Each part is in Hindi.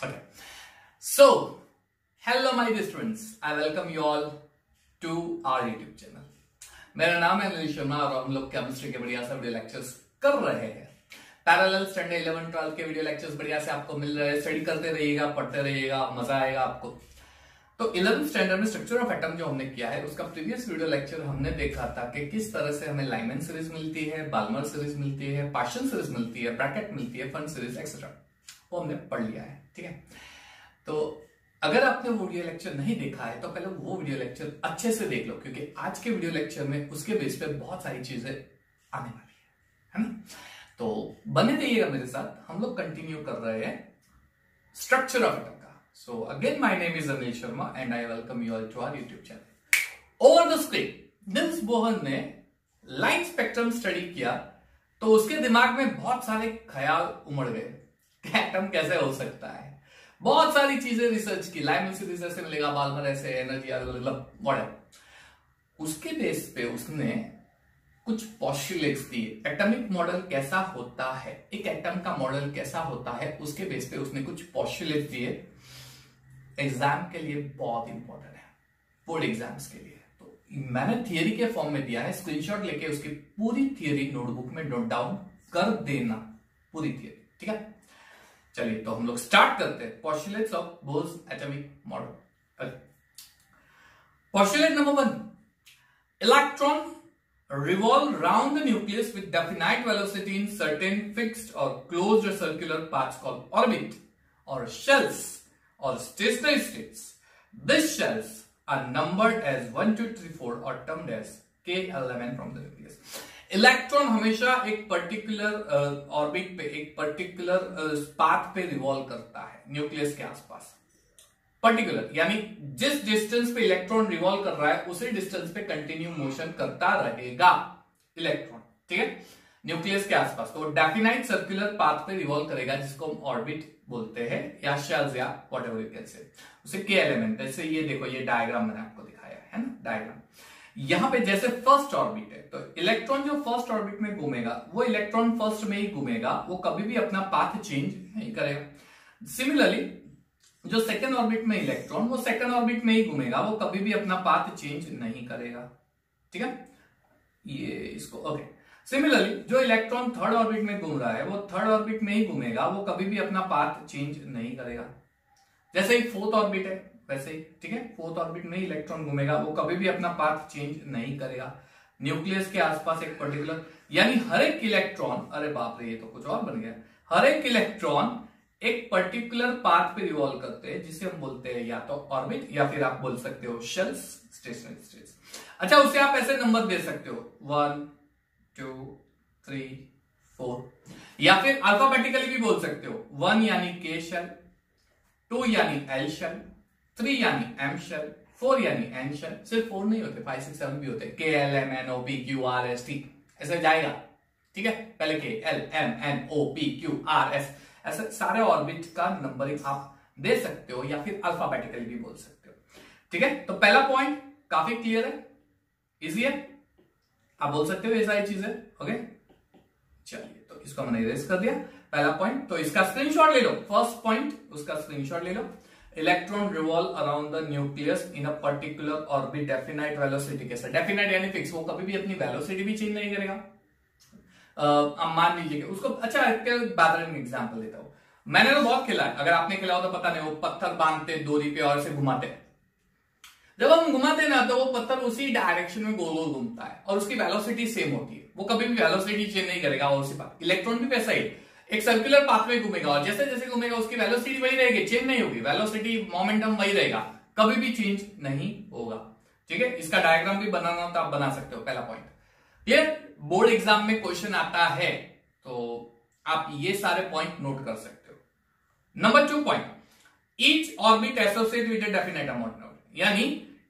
Okay. So, hello my dear students. I welcome you all to our YouTube channel. मेरा नाम है अनिल शर्मा और हम लोग केमिस्ट्री के बढ़िया से वीडियो लेक्चर्स कर रहे हैं। पैरेलल स्टैंडर्ड 11 12 के वीडियो लेक्चर्स बढ़िया से आपको मिल रहे हैं। स्टडी करते रहिएगा, पढ़ते रहिएगा, मजा आएगा आपको। तो 11th स्टैंडर्ड में स्ट्रक्चर ऑफ एटम जो हमने किया है उसका प्रीवियस वीडियो लेक्चर हमने देखा था कि किस तरह से हमें लाइमैन सीरीज मिलती है, बाल्मर सीरीज मिलती है, पार्शियल सीरीज मिलती है, ब्रैकेट मिलती है, फन सीरीज एक्सेट्रा, वो हमने पढ़ लिया है। ठीक है, तो अगर आपने वो वीडियो लेक्चर नहीं देखा है तो पहले वो वीडियो लेक्चर अच्छे से देख लो, क्योंकि आज के वीडियो लेक्चर में उसके बेस पे बहुत सारी चीजें आने वाली है ना। तो बने रहिएगा मेरे साथ, हम लोग कंटिन्यू कर रहे हैं स्ट्रक्चर ऑफ एटम का। So again my name is Anil Sharma and I welcome you all to our YouTube channel. Over the screen Niels Bohr ने लाइट स्पेक्ट्रम स्टडी किया तो उसके दिमाग में बहुत सारे ख्याल उमड़ गए, एटम कैसे हो सकता है। बहुत सारी चीजें रिसर्च की, लाइमैन सीरीज ऐसे मिलेगा, बाल्मर ऐसे, एनर्जी व्हाटएवर। उसके बेस पे उसने कुछ पोस्टुलेट्स दिए, एटॉमिक मॉडल कैसा होता है, एक एटम का मॉडल कैसा होता है, उसके बेस पे उसने कुछ पोस्टुलेट्स दिए। एग्जाम के लिए बहुत इंपॉर्टेंट है, बोर्ड एग्जाम्स के लिए। तो मैंने थियरी के फॉर्म में दिया है, स्क्रीनशॉट लेके उसकी पूरी थियरी नोटबुक में नोट डाउन कर देना, पूरी थियरी। ठीक है, चलिए तो हम लोग स्टार्ट करते हैं। Postulates of Bohr's atomic model. Postulate number 1, electron revolve round the nucleus with definite velocity in certain fixed or closed circular paths called orbit or shells or stationary states. These shells are numbered as 1, 2, 3, 4 or termed as k element from the nucleus. Electron हमेशा एक पर्टिकुलर ऑर्बिट पे, एक पर्टिकुलर पाथ पे रिवॉल्व करता है न्यूक्लियस के आसपास। पर्टिकुलर यानी जिस डिस्टेंस पे इलेक्ट्रॉन रिवॉल्व कर रहा है उसी डिस्टेंस पे कंटिन्यू मोशन करता रहेगा इलेक्ट्रॉन। ठीक है, न्यूक्लियस के आसपास तो डेफिनाइट सर्कुलर पाथ पे रिवॉल्व करेगा, जिसको हम ऑर्बिट बोलते हैं या शेल्स या व्हाटएवर यू कैन से। उसे के एलिमेंट, जैसे ये देखो, ये डायग्राम मैंने आपको दिखाया है ना, डायग्राम। यहां पे जैसे फर्स्ट ऑर्बिट है तो इलेक्ट्रॉन जो फर्स्ट ऑर्बिट में घूमेगा वो इलेक्ट्रॉन फर्स्ट में ही घूमेगा, वो कभी भी अपना पाथ चेंज नहीं करेगा। सिमिलरली जो सेकंड ऑर्बिट में इलेक्ट्रॉन, वो सेकंड ऑर्बिट में ही घूमेगा, वो कभी भी अपना पाथ चेंज नहीं करेगा। ठीक है, ये इसको ओके। सिमिलरली जो इलेक्ट्रॉन थर्ड ऑर्बिट में घूम रहा है वो थर्ड ऑर्बिट में ही घूमेगा, वो कभी भी अपना पाथ चेंज नहीं करेगा। जैसे ही फोर्थ ऑर्बिट है वैसे ही, ठीक है, फोर्थ ऑर्बिट में ही इलेक्ट्रॉन घूमेगा, वो कभी भी अपना पाथ चेंज नहीं करेगा। न्यूक्लियस के आसपास एक पर्टिकुलर, यानी हर एक इलेक्ट्रॉन, अरे बाप रे ये तो कुछ और बन गया, हर एक इलेक्ट्रॉन एक पर्टिकुलर पाथ पे रिवॉल्व करते हैं, जिसे हम बोलते हैं या तो ऑर्बिट या फिर आप बोल सकते हो शेल्स, स्टेशनरी स्टेट्स। अच्छा, उसे आप ऐसे नंबर दे सकते हो 1, 2, 3, 4, या फिर अल्फाबेटिकली भी बोल सकते हो। 1 यानी के शेल, 2 यानी एल शेल, 3 यानी एम शेल, 4 यानी एन शेल। सिर्फ 4 नहीं होते, 5, 6, 7 भी होते, K L M N O P Q R S T, ऐसे जाएगा। ठीक है, पहले K L M N O P Q R S, ऐसे सारे ऑर्बिट का नंबरिंग आप दे सकते हो या फिर अल्फाबेटिकली भी बोल सकते हो। ठीक है, तो पहला पॉइंट काफी क्लियर है, इजी है, आप बोल सकते हो ये सारी चीजें। ओके, चलिए तो इसको मैंने इरेज कर दिया पहला पॉइंट। तो इसका स्क्रीनशॉट ले लो, फर्स्ट पॉइंट उसका स्क्रीनशॉट ले लो। Electron revolve around the nucleus in a particular orbit definite velocity के साथ। डेफिनाइट यानी फिक्स, वो कभी भी अपनी वेलोसिटी भी चेंज नहीं करेगा। अब मान लीजिए कि उसको, अच्छा बेहतरीन एग्जांपल देता हूं, मैंने तो बहुत खेला है, अगर आपने खेला हो तो पता नहीं, वो पत्थर बांधते डोरी पे और से घुमाते, जब हम घुमाते ना तो वो पत्थर उसी डायरेक्शन में गोल गोल घूमता है और उसकी वेलोसिटी सेम होती है, वो कभी भी वेलोसिटी चेंज नहीं करेगा। और उसी पाथ इलेक्ट्रॉन भी वैसा ही एक सर्कुलर पाथ में घूमेगा और जैसे जैसे घूमेगा उसकी वेलोसिटी वही रहेगी, चेंज नहीं होगी, वेलोसिटी मोमेंटम वही रहेगा, कभी भी चेंज नहीं होगा। ठीक है, इसका डायग्राम भी बनाना हो तो आप बना सकते हो, पहला पॉइंट। ये बोर्ड एग्जाम में क्वेश्चन आता है तो आप ये सारे पॉइंट नोट कर सकते हो। Number 2 point, each orbit associate with a definite amount, यानी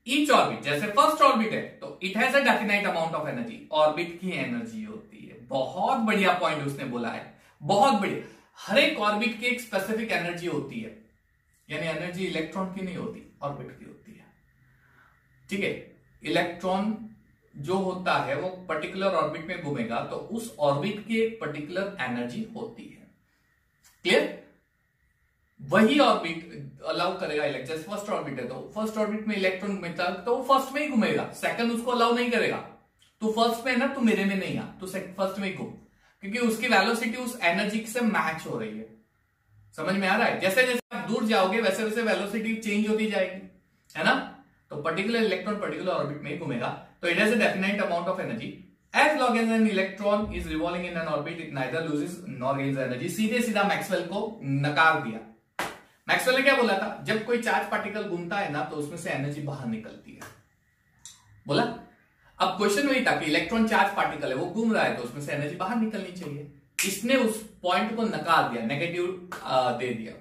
ईच ऑर्बिट, जैसे फर्स्ट ऑर्बिट है तो it has a definite amount of energy, orbit की एनर्जी होती है। बहुत बढ़िया पॉइंट उसने बोला है, बहुत बढ़िया। हर एक ऑर्बिट की एक स्पेसिफिक एनर्जी होती है, यानी एनर्जी इलेक्ट्रॉन की नहीं होती, ऑर्बिट की होती है। ठीक है, इलेक्ट्रॉन जो होता है वो पर्टिकुलर ऑर्बिट में घूमेगा तो उस ऑर्बिट की एक पर्टिकुलर एनर्जी होती है। क्लियर? वही ऑर्बिट अलाउ करेगा इलेक्ट्रॉन। फर्स्ट ऑर्बिट है तो फर्स्ट ऑर्बिट में इलेक्ट्रॉन घूमेगा तो वो फर्स्ट में ही घूमेगा, सेकंड उसको अलाउ नहीं करेगा। तो फर्स्ट में है ना, तू मेरे में नहीं आ, तो फर्स्ट में ही घूम, क्योंकि उसकी वेलोसिटी उस एनर्जी से मैच हो रही है। समझ में आ रहा है? जैसे जैसे आप दूर जाओगे वैसे वैसे वेलोसिटी चेंज होती जाएगी, है ना। तो पर्टिकुलर इलेक्ट्रॉन पर्टिकुलर ऑर्बिट में ही घूमेगा। तो it has a definite amount of energy as long as an electron is revolving in an orbit it neither loses nor gains energy. सीधे सीधा मैक्सवेल को नकार दिया। मैक्सवेल ने क्या बोला था? जब कोई चार्ज पार्टिकल घूमता है ना तो उसमें से एनर्जी बाहर निकलती है, बोला। अब क्वेश्चन वही था कि इलेक्ट्रॉन चार्ज पार्टिकल है, वो घूम रहा है तो उसमें से एनर्जी बाहर निकलनी चाहिए। इसने उस पॉइंट को नकार दिया, नेगेटिव दे दिया,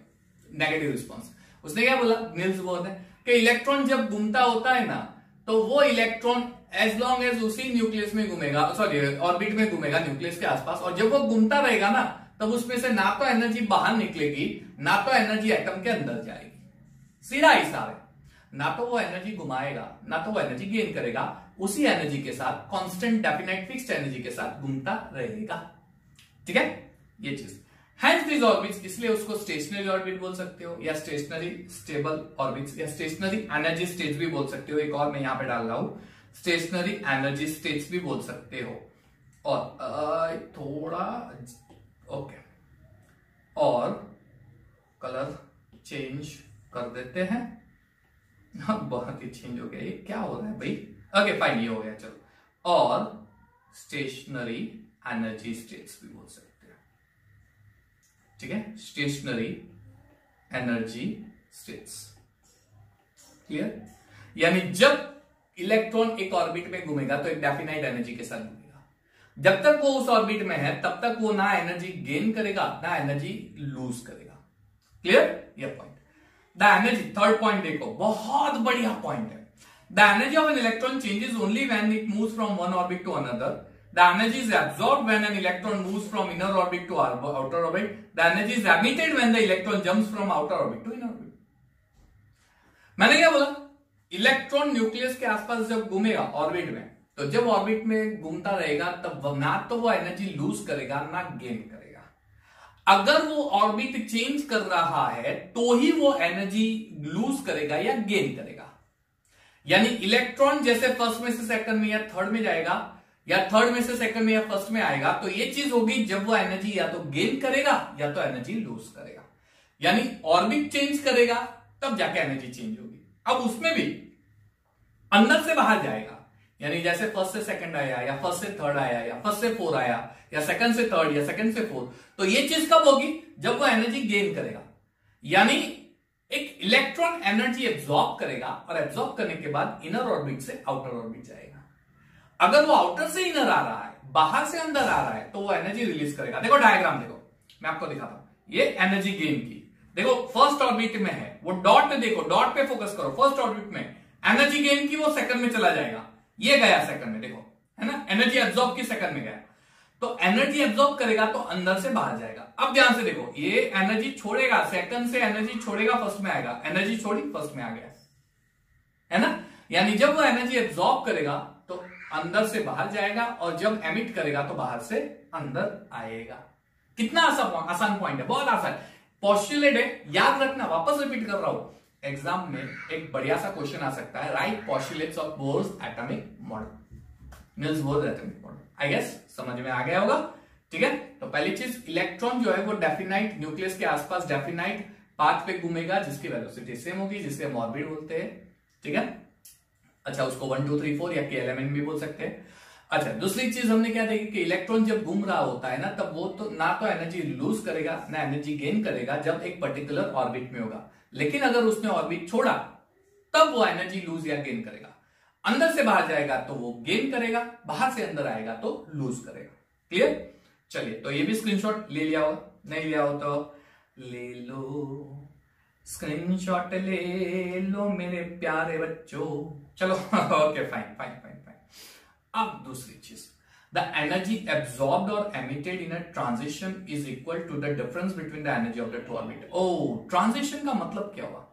नेगेटिव रिस्पॉन्स। उसने क्या बोला, नील्स बोर्ड ने, कि इलेक्ट्रॉन जब घूमता होता है ना तो वो इलेक्ट्रॉन एज लॉन्ग एज उसी न्यूक्लियस में घूमेगा, सॉरी ऑर्बिट में घूमेगा न्यूक्लियस के आसपास, और जब वो घूमता रहेगा ना तब उसमें से ना तो एनर्जी बाहर निकलेगी ना तो एनर्जी एटम के अंदर जाएगी। सीधा हिसाब है, ना तो वो एनर्जी घुमाएगा ना तो वो एनर्जी गेन करेगा, उसी एनर्जी के साथ कांस्टेंट डेफिनेट फिक्स्ड एनर्जी के साथ घूमता रहेगा। ठीक है, ये चीज। Hence these orbits, इसलिए उसको स्टेशनरी ऑर्बिट बोल सकते हो, या स्टेशनरी स्टेबल ऑर्बिट्स, या स्टेशनरी एनर्जी स्टेट्स भी बोल सकते हो। एक और मैं यहां पे डाल रहा हूं, स्टेशनरी एनर्जी स्टेट्स भी बोल सकते हो। और थोड़ा ओके, और कलर चेंज कर देते हैं। बहुत ही चेंज हो गया, ये क्या हो रहा है भाई? ओके फाइन, ये हो गया, चलो। और स्टेशनरी एनर्जी स्टेट्स भी बोल सकते हैं, ठीक है, स्टेशनरी एनर्जी स्टेट्स। क्लियर? यानी जब इलेक्ट्रॉन एक ऑर्बिट में घूमेगा तो एक डेफिनाइट एनर्जी के साथ घूमेगा। जब तक वो उस ऑर्बिट में है तब तक वो ना एनर्जी गेन करेगा ना एनर्जी लूज करेगा। क्लियर? ये point. The energy, third point देखो, बहुत बढ़िया पॉइंट है। The energy of an electron changes only when it moves from one orbit to another. The energy is absorbed when an electron moves from inner orbit to outer orbit. The energy is emitted when the electron jumps from outer orbit to inner orbit. मैंने क्या बोला? इलेक्ट्रॉन न्यूक्लियस के आसपास जब घूमेगा ऑर्बिट में, तो जब ऑर्बिट में घूमता रहेगा तब ना तो वो एनर्जी लूज करेगा ना गेन करेगा। अगर वो ऑर्बिट चेंज कर रहा है तो ही वो एनर्जी लूज करेगा या गेन करेगा। यानी इलेक्ट्रॉन जैसे फर्स्ट में से सेकंड में या थर्ड में जाएगा, या थर्ड में से सेकंड में या फर्स्ट में आएगा, तो ये चीज होगी जब वो एनर्जी या तो गेन करेगा या तो एनर्जी लूज करेगा। यानी ऑर्बिट चेंज करेगा तब जाके एनर्जी चेंज होगी। अब उसमें भी अंदर से बाहर जाएगा, यानी जैसे फर्स्ट से सेकंड आया या फर्स्ट से थर्ड आया या फर्स्ट से फोर आया या सेकंड से थर्ड या सेकंड से फोर्थ, तो ये चीज कब होगी? जब वो एनर्जी गेन करेगा। यानी एक इलेक्ट्रॉन एनर्जी एब्जॉर्ब करेगा और एब्जॉर्ब करने के बाद इनर ऑर्बिट से आउटर ऑर्बिट जाएगा। अगर वो आउटर से इनर आ रहा है, बाहर से अंदर आ रहा है, तो वो एनर्जी रिलीज करेगा। देखो डायग्राम देखो, मैं आपको दिखाता हूं। ये एनर्जी गेन की, देखो फर्स्ट ऑर्बिट में है, वो डॉट देखो, डॉट पे फोकस करो। फर्स्ट ऑर्बिट में एनर्जी गेन की, वो सेकंड में चला जाएगा, ये गया सेकंड में, देखो है ना, एनर्जी एब्जॉर्ब की सेकंड में गया। तो एनर्जी एब्जॉर्ब करेगा तो अंदर से बाहर जाएगा। अब ध्यान से देखो, ये एनर्जी छोड़ेगा, सेकंड से एनर्जी छोड़ेगा, फर्स्ट में आएगा, एनर्जी छोड़ी फर्स्ट में आ गया, है ना। यानी जब वो एनर्जी एब्जॉर्ब करेगा तो अंदर से बाहर जाएगा, और जब एमिट करेगा तो बाहर से अंदर आएगा। कितना आसान पॉइंट है, बहुत आसान पोस्टुलेट है, याद रखना। वापस रिपीट कर रहा हूं, एग्जाम में एक बढ़िया सा क्वेश्चन आ सकता है, right postulates of Bohr's atomic model, Niels Bohr atomic model. I guess समझ में आ गया होगा। ठीक है, तो पहली चीज, इलेक्ट्रॉन जो है वो डेफिनाइट न्यूक्लियस के आसपास डेफिनाइट पाथ पे घूमेगा, जिसकी वेलोसिटी सेम होगी, जिसे हम ऑर्बिट बोलते हैं। ठीक है, अच्छा, उसको 1 2 3 4 या के एलिमेंट भी बोल सकते हैं। अच्छा, दूसरी चीज हमने क्या देखी कि इलेक्ट्रॉन जब घूम रहा होता है ना, तब वो तो ना तो एनर्जी लूज करेगा ना एनर्जी गेन करेगा जब एक पर्टिकुलर ऑर्बिट में होगा। लेकिन अगर उसने ऑर्बिट छोड़ा तब वो एनर्जी लूज या गेन करेगा। अंदर से बाहर जाएगा तो वो गेन करेगा, बाहर से अंदर आएगा तो लूज करेगा। क्लियर? चलिए, तो ये भी स्क्रीनशॉट ले लिया हो, नहीं लिया हो तो ले लो, स्क्रीनशॉट ले लो मेरे प्यारे बच्चों। चलो okay fine fine fine fine. अब दूसरी चीज, द एनर्जी एब्सॉर्ब्ड और emitted in a transition is equal to the difference between the energy of the two orbit. ओ, ट्रांजिशन का मतलब क्या हुआ?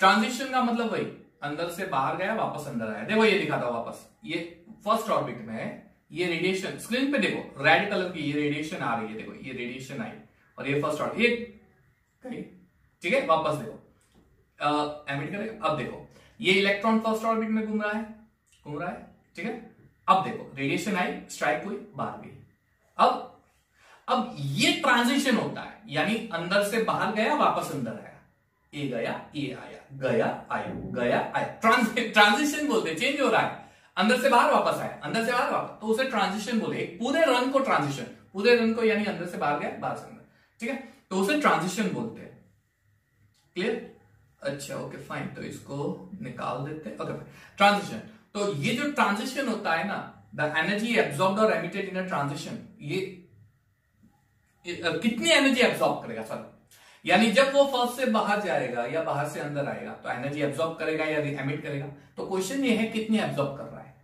ट्रांजिशन का मतलब वही, अंदर से बाहर गया वापस अंदर आया। देखो ये दिखाता हूं वापस, ये फर्स्ट ऑर्बिट में है, ये रेडिएशन स्क्रीन पे देखो रेड कलर की ये रेडिएशन आ रही है, देखो ये रेडिएशन आई और ये फर्स्ट ऑर्बिट, ये कहीं ठीक है, वापस देखो, एमिट करेगा। अब देखो ये इलेक्ट्रॉन फर्स्ट ऑर्बिट में घूम रहा है, ठीक है। अब देखो रेडिएशन आई, स्ट्राइक हुई, बाहर गई। अब ये ट्रांजिशन होता है, यानी अंदर से बाहर गया, वापस अंदर आया, ए गया, ए आया, गया आया, गया आया, ट्रांजिशन बोलते हैं, चेंज हो रहा है, अंदर से बाहर वापस आया, अंदर से बाहर वापस, तो उसे ट्रांजिशन बोले। एक पूरे रन को ट्रांजिशन, पूरे रन को यानी अंदर से बाहर गया, बाहर से अंदर, ठीक है, तो उसे ट्रांजिशन बोलते हैं। क्लियर? अच्छा, ओके फाइन, तो इसको निकाल देते हैं। ओके, ट्रांजिशन, तो ये जो ट्रांजिशन होता है ना, द एनर्जी एब्जॉर्ब्ड और एमिटेड इन अ ट्रांजिशन, ये कितनी एनर्जी एब्जॉर्ब करेगा, सर, यानी जब वो फर्स्ट से बाहर जाएगा या बाहर से अंदर आएगा तो एनर्जी एब्जॉर्ब करेगा या एमिट करेगा। तो क्वेश्चन ये है कितनी एब्जॉर्ब कर रहा है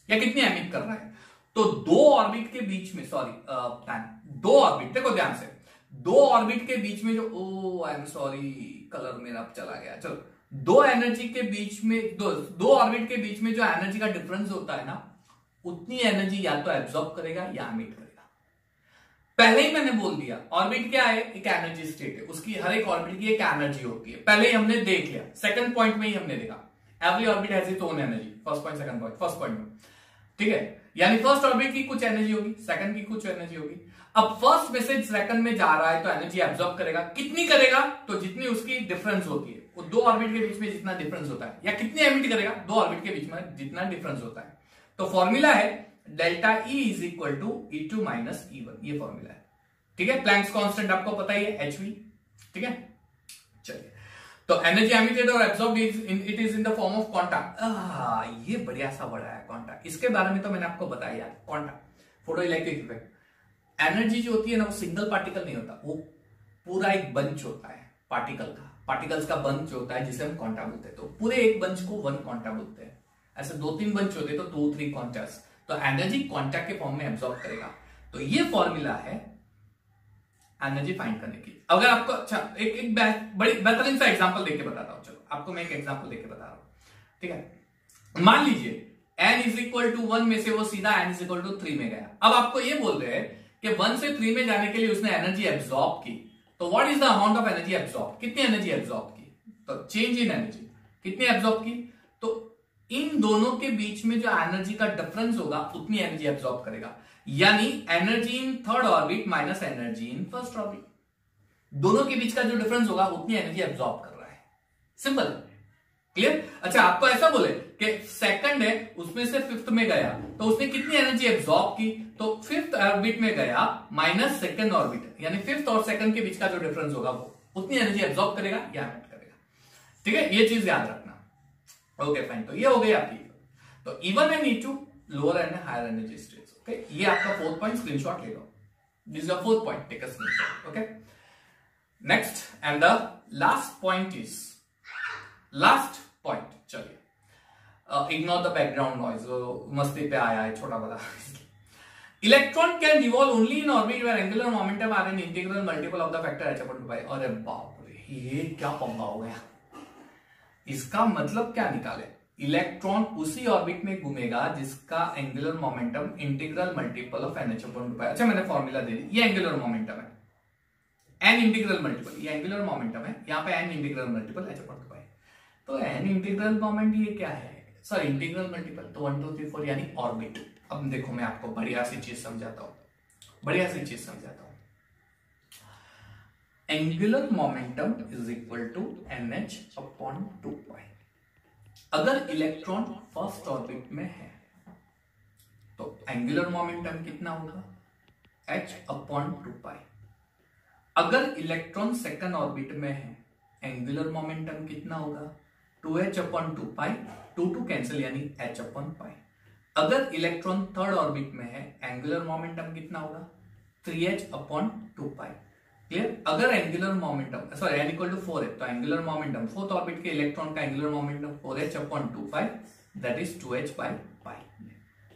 या कितनी एमिट कर रहा है। तो दो ऑर्बिट के बीच में, दो ऑर्बिट, देखो ध्यान से, दो ऑर्बिट के बीच में जो, ओ आई एम सॉरी, कलर मेरा अब चला गया, चलो, दो एनर्जी के बीच में, दो ऑर्बिट के बीच में जो एनर्जी का डिफरेंस होता है ना, उतनी एनर्जी या तो एब्जॉर्ब करेगा या एमिट करेगा। पहले ही मैंने बोल दिया, ऑर्बिट क्या है, एक एनर्जी स्टेट है, उसकी हर एक ऑर्बिट की एक एनर्जी होती है, पहले ही हमने देख लिया, सेकंड पॉइंट में ही हमने देखा, every orbit has its own energy, first point, second point, first point में, ठीक है, यानी फर्स्ट ऑर्बिट की कुछ एनर्जी होगी, सेकंड की कुछ एनर्जी होगी। अब फर्स्ट में से सेकंड में जा रहा है तो एनर्जी एब्जॉर्ब करेगा, कितनी करेगा, तो जितनी उसकी डिफरेंस होती है, वो दो ऑर्बिट के बीच में जितना डिफरेंस होता है, या कितनी एमिट करेगा, दो ऑर्बिट के बीच में जितना डिफरेंस होता है। तो फॉर्मूला है delta E is equal to E2 minus E1, ये फॉर्मूला है, ठीक है। प्लैंक्स कांस्टेंट आपको पता ही है, hv, ठीक है। चलिए, तो एनर्जी एमिटेड और absorbed it is in the form of quanta. ये बढ़िया सा बड़ा है क्वांटा, इसके बारे में तो मैंने आपको बताया यार, quanta, photo electric effect. Energy जो होती है ना, वो सिंगल पार्टिकल नहीं होता, वो पूरा एक बंच होता है पार्टिकल का, पार्टिकल्स का बंच होता है जिसे हम क्वांटा बोलते हैं। तो पूरे एक बंच को वन क्वांटा बोलते हैं, ऐसे दो तीन बंच होते हैं तो 2-3 क्वांटास, तो एनर्जी क्वांटा के फॉर्म में एब्जॉर्ब करेगा। तो ये फॉर्मूला है एनर्जी फाइंड करने की। अगर आपको, अच्छा, एक बड़ी बेहतरीन सा एग्जांपल देके बताता हूं, चलो आपको मैं एक एग्जांपल देके बता रहा हूं, ठीक है। मान लीजिए n इज इक्वल टू 1 में से वो सीधा n इज इक्वल टू 3 में गया। अब आपको ये बोल रहे हैं कि 1 से 3 में जाने के लिए उसने एनर्जी एब्जॉर्ब की, तो what is the amount of energy absorb, कितनी एनर्जी एब्जॉर्ब की, तो चेंज इन एनर्जी, कितनी एब्जॉर्ब की, तो इन दोनों के बीच में जो एनर्जी का डिफरेंस होगा उतनी एनर्जी एब्जॉर्ब करेगा, यानी energy in third orbit minus energy in first orbit, दोनों के बीच का जो डिफरेंस होगा उतनी एनर्जी एब्जॉर्ब कर रहा है। Simple, clear. अच्छा, आपको ऐसा बोले कि सेकंड है, उसमें से फिफ्थ में गया तो उसने कितनी एनर्जी एब्जॉर्ब की, तो फिफ्थ ऑर्बिट में गया माइनस सेकंड ऑर्बिट, यानी फिफ्थ और सेकंड के बीच का जो डिफरेंस होगा वो उतनी एनर्जी एब्जॉर्ब करेगा या एमिट करेगा, ठीक है। ये चीज याद रखना। ओके फाइन, तो ये हो गई आपकी। तो E1 and E2 lower and higher energy states, okay. ये आपका फोर्थ पॉइंट, स्क्रीनशॉट ले लो, this is your fourth point, take a screenshot, okay. Next and the last point is, last point, चलिए इग्नोर द बैकग्राउंड नॉइज, मस्ती पे आया है छोटा बड़ा। Electron can revolve only in orbit where angular momentum are an integral multiple of the factor h/2। अरे बाप रे, ये क्या पंगा हो गया। इसका मतलब क्या निकाले, इलेक्ट्रॉन उसी ऑर्बिट में घूमेगा जिसका angular momentum integral multiple of NH/2। अच्छा, मैंने फॉर्मूला दे दी, ये एंगुलर मोमेंटम है, n इंटीग्रल मल्टीपल, ये एंगुलर मोमेंटम है, यहां पे n इंटीग्रल मल्टीपल h/2। तो n इंटीग्रल मोमेंट ये क्या है, सॉरी इंटीग्रल मल्टीपल, तो 1 2 3 4 यानी ऑर्बिट। अब देखो मैं आपको बढ़िया सी चीज समझाता हूं, बढ़िया सी चीज समझाता हूं। Angular momentum is equal to NH/2π। अगर इलेक्ट्रॉन फर्स्ट ऑर्बिट में है तो एंगुलर मोमेंटम कितना होगा, h/2π। अगर इलेक्ट्रॉन सेकंड ऑर्बिट में है, एंगुलर मोमेंटम कितना होगा, 2h/2π, 2 कैंसिल यानी h/π। अगर इलेक्ट्रॉन थर्ड ऑर्बिट में है, एंगुलर मोमेंटम कितना होगा, 3h/2π। क्लियर। अगर angular momentum, sorry n equal to 4 है, तो एंगुलर मोमेंटम फोर्थ ऑर्बिट के इलेक्ट्रॉन का angular momentum 4h/2π, that is 2h/π।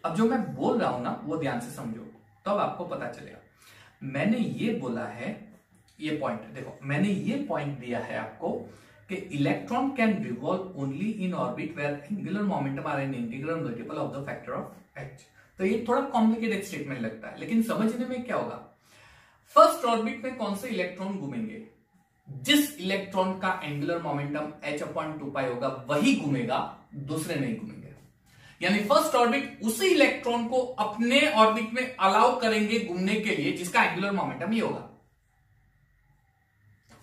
अब जो मैं बोल रहा हूं ना वो ध्यान से समझो, तब आपको पता चलेगा। मैंने ये बोला है, ये पॉइंट देखो, मैंने ये पॉइंट दिया है आपको कि electron can revolve only in orbit where angular momentum are an integral multiple of the factor of h। तो ये थोड़ा कॉम्प्लिकेटेड स्टेटमेंट लगता है, लेकिन समझने में क्या होगा, फर्स्ट ऑर्बिट में कौन से इलेक्ट्रॉन घूमेंगे, जिस इलेक्ट्रॉन का एंगुलर मोमेंटम h/2π होगा वही घूमेगा, दूसरे नहीं घूमेंगे। यानी फर्स्ट ऑर्बिट उसी इलेक्ट्रॉन को अपने ऑर्बिट में अलाउ करेंगे घूमने के लिए जिसका एंगुलर मोमेंटम ये होगा।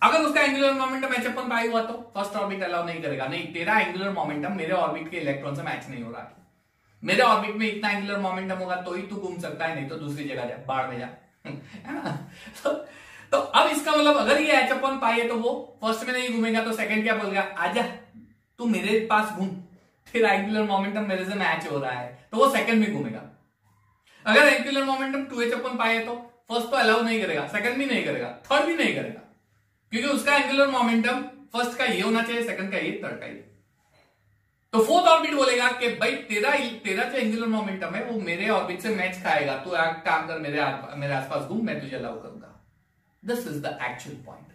अगर उसका एंगुलर मोमेंटम h/π हुआ तो फर्स्ट ऑर्बिट अलाउ नहीं करेगा, नहीं तेरा एंगुलर मोमेंटम मेरे ऑर्बिट के इलेक्ट्रॉन से मैच नहीं हो रहा है, मेरे ऑर्बिट में इतना एंगुलर मोमेंटम होगा तो ही तू घूम सकता है, नहीं तो दूसरी जगह जा, बाढ़ में जा, है ना। तो अब इसका मतलब अगर ये h/π है तो वो फर्स्ट में नहीं घूमेगा तो सेकंड क्या बोलेगा, आजा तू मेरे पास घूम, तेरा एंगुलर मोमेंटम मेरे से मैच हो रहा है, तो वो सेकंड में घूमेगा। अगर एंगुलर मोमेंटम 2h/π है तो फर्स्ट तो अलाउ नहीं करेगा, सेकंड भी नहीं करेगा, थर्ड भी नहीं करेगा, क्योंकि उसका एंगुलर मोमेंटम फर्स्ट का ये होना चाहिए, सेकंड का ये, थर्ड का ये। तो फोर्थ ऑर्बिट बोलेगा कि भाई तेरा जो एंगुलर मोमेंटम है वो मेरे ऑर्बिट से मैच खाएगा, तू काम कर, मेरे आसपास घूम, मैं तुझे अलाउ करूंगा। This is the actual point.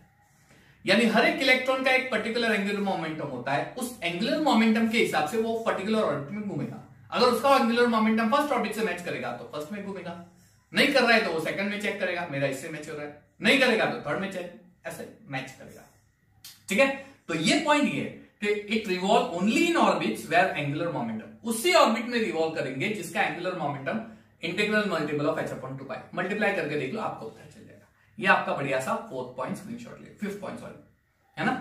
यानी हर एक इलेक्ट्रॉन का एक पर्टिकुलर एंगुलर मोमेंटम होता है, उस एंगुलर मोमेंटम के हिसाब से वो पर्टिकुलर ऑर्बिट में घूमेगा। अगर उसका एंगुलर मोमेंटम फर्स्ट ऑर्बिट से मैच करेगा तो फर्स्ट में घूमेगा, नहीं कर रहा है तो वो सेकंड में चेक करेगा, मेरा इससे मैच हो रहा है, नहीं करेगा तो थर्ड में चेक, ऐसे मैच करेगा। ठीक है, तो ये पॉइंट ये कि it revolve only in orbits where angular momentum, उसी ऑर्बिट में रिवॉल्व करेंगे जिसका angular momentum integral multiple of h/2π, multiply करके देख लो आपको पता चल जाएगा। ये आपका बढ़िया सा फोर्थ पॉइंट स्क्रीनशॉट ले, फिफ्थ पॉइंट सॉरी, है ना।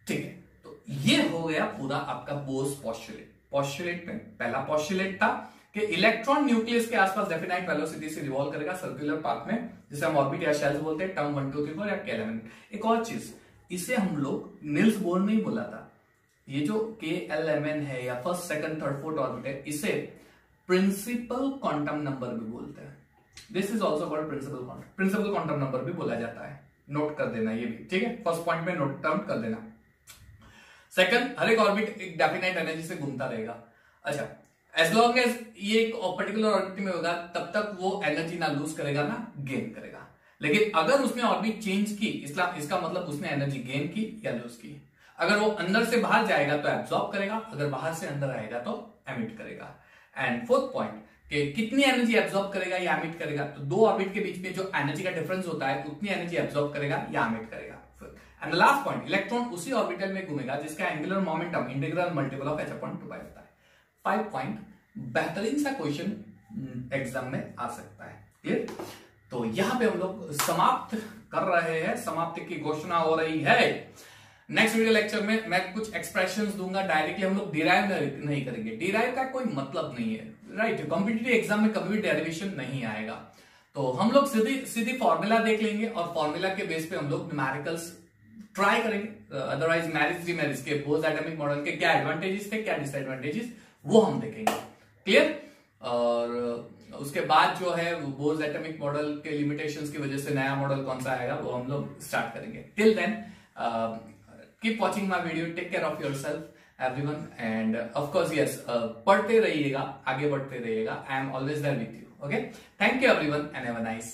ठीक है, तो ये हो गया पूरा आपका बोस पॉस्टुलेट। पॉस्टुलेट में पहला पॉस्टुलेट था कि इलेक्ट्रॉन न्यूक्लियस के आसपास डेफिनाइट वेलोसिटी से रिवॉल्व करेगा सर्कुलर पाथ में, जिसे हम ऑर्बिट या शेल्स बोलते हैं, टर्म 1 2 3 4 या K11। एक और चीज, इसे हम लोग निल्स बोर नहीं बोला था, ये जो KLMN है या first second third fourth orbit है, इसे प्रिंसिपल क्वांटम नंबर भी बोलते हैं। This is also called principal quantum number भी बोला जाता है, नोट कर देना ये भी। ठीक है, फर्स्ट पॉइंट में नोट डाउन कर देना। सेकंड, हर एक ऑर्बिट एक डेफिनाइट एनर्जी से घूमता रहेगा। अच्छा, एज लॉन्ग एज ये एक पर्टिकुलर ऑर्बिट में होगा तब तक वो एनर्जी ना लूज करेगा ना गेन करेगा। लेकिन अगर उसने ऑर्बिट चेंज की, इसका मतलब उसने एनर्जी गेन की या लूज की। अगर वो अंदर से बाहर जाएगा तो एब्जॉर्ब करेगा, अगर बाहर से अंदर आएगा तो एमिट करेगा। एंड फोर्थ पॉइंट कि कितनी एनर्जी एब्जॉर्ब करेगा या एमिट करेगा, तो दो ऑर्बिट के बीच में जो एनर्जी का डिफरेंस होता है उतनी एनर्जी एब्जॉर्ब करेगा या एमिट करेगा। एंड लास्ट पॉइंट, इलेक्ट्रॉन उसी ऑर्बिटल में घूमेगा जिसका angular momentum integral multiple of h/2π होता है। 5 पॉइंट, बेहतरीन सा क्वेश्चन एग्जाम में आ सकता है। क्लियर? तो यहां पे हम लोग समाप्त कर रहे हैं, समाप्ति की घोषणा हो रही है। नेक्स्ट वीडियो लेक्चर में मैं कुछ एक्सप्रेशंस दूंगा, डायरेक्टली हम लोग डिराइव नहीं करेंगे, डिराइव का कोई मतलब नहीं है, राइट। कॉम्पिटिटिव एग्जाम में कभी भी डेरिवेशन नहीं आएगा, तो हम लोग सीधी फॉर्मूला देख लेंगे और फॉर्मूला के बेस पे हम लोग न्यूमेरिकल्स ट्राई करेंगे। अदरवाइज मैरिज के बोस एटॉमिक मॉडल के क्या एडवांटेजेस थे, क्या डिसएडवांटेजेस, वो हम देखेंगे। क्लियर? और उसके बाद जो है बोस एटॉमिक मॉडल के लिमिटेशंस की वजह से नया मॉडल कौन सा आएगा वो हम लोग स्टार्ट करेंगे। Till then keep watching my video, take care of yourself everyone, and of course yes, पढ़ते रहिएगा, आगे बढ़ते रहिएगा। I am always there with you. Okay, thank you everyone and have a nice